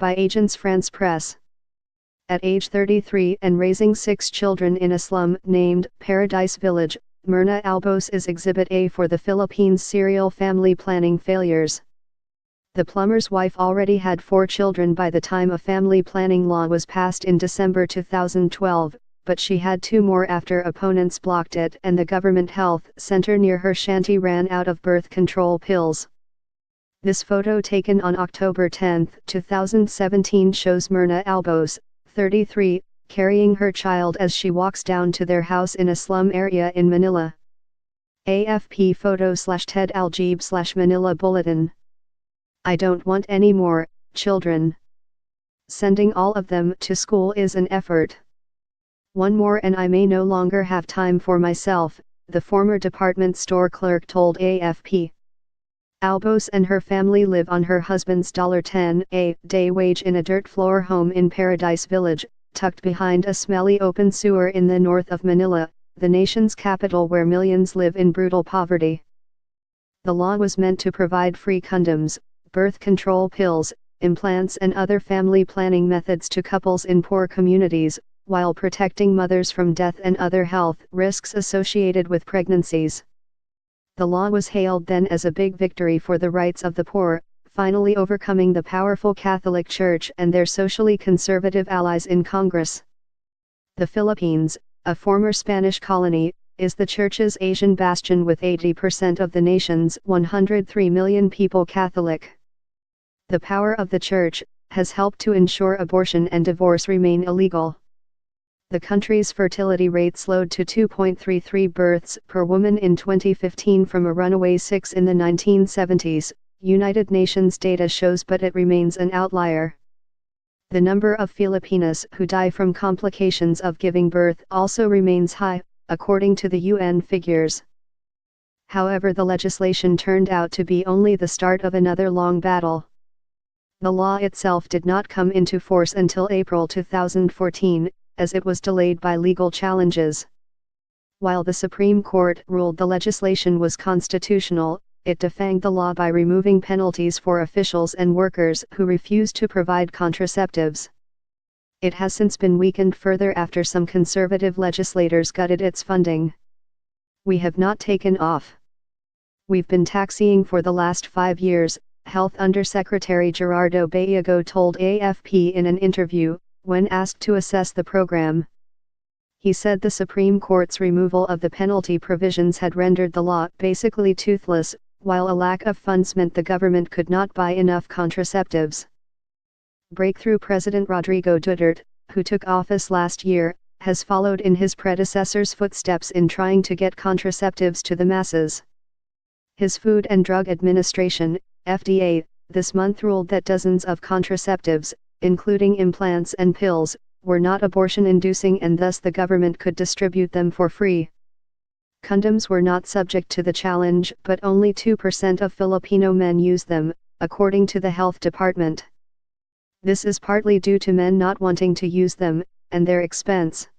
by Agence France Presse. At age 33 and raising 6 children in a slum named Paradise Village, Myrna Albos is Exhibit A for the Philippines' serial family planning failures. The plumber's wife already had 4 children by the time a family planning law was passed in December 2012, but she had 2 more after opponents blocked it and the government health center near her shanty ran out of birth control pills. This photo taken on October 10, 2017 shows Myrna Albos, 33, carrying her child as she walks down to their house in a slum area in Manila. AFP photo/Ted Aljib/Manila Bulletin. I don't want any more children. Sending all of them to school is an effort. One more and I may no longer have time for myself, the former department store clerk told AFP. Albos and her family live on her husband's $10 a day wage in a dirt floor home in Paradise Village, tucked behind a smelly open sewer in the north of Manila, the nation's capital where millions live in brutal poverty. The law was meant to provide free condoms, birth control pills, implants and other family planning methods to couples in poor communities, while protecting mothers from death and other health risks associated with pregnancies. The law was hailed then as a big victory for the rights of the poor, finally overcoming the powerful Catholic Church and their socially conservative allies in Congress. The Philippines, a former Spanish colony, is the Church's Asian bastion with 80% of the nation's 103 million people Catholic. The power of the Church has helped to ensure abortion and divorce remain illegal. The country's fertility rate slowed to 2.33 births per woman in 2015 from a runaway 6 in the 1970s, United Nations data shows, but it remains an outlier. The number of Filipinas who die from complications of giving birth also remains high, according to the UN figures. However, the legislation turned out to be only the start of another long battle. The law itself did not come into force until April 2014, as it was delayed by legal challenges. While the Supreme Court ruled the legislation was constitutional, it defanged the law by removing penalties for officials and workers who refused to provide contraceptives. It has since been weakened further after some conservative legislators gutted its funding. We have not taken off. We've been taxiing for the last 5 years, Health Undersecretary Gerardo Bayago told AFP in an interview, when asked to assess the program. He said the Supreme Court's removal of the penalty provisions had rendered the law basically toothless, while a lack of funds meant the government could not buy enough contraceptives. Breakthrough President Rodrigo Duterte, who took office last year, has followed in his predecessor's footsteps in trying to get contraceptives to the masses. His Food and Drug Administration, FDA, this month ruled that dozens of contraceptives, including implants and pills, were not abortion-inducing and thus the government could distribute them for free. Condoms were not subject to the challenge, but only 2% of Filipino men use them, according to the health department. This is partly due to men not wanting to use them, and their expense.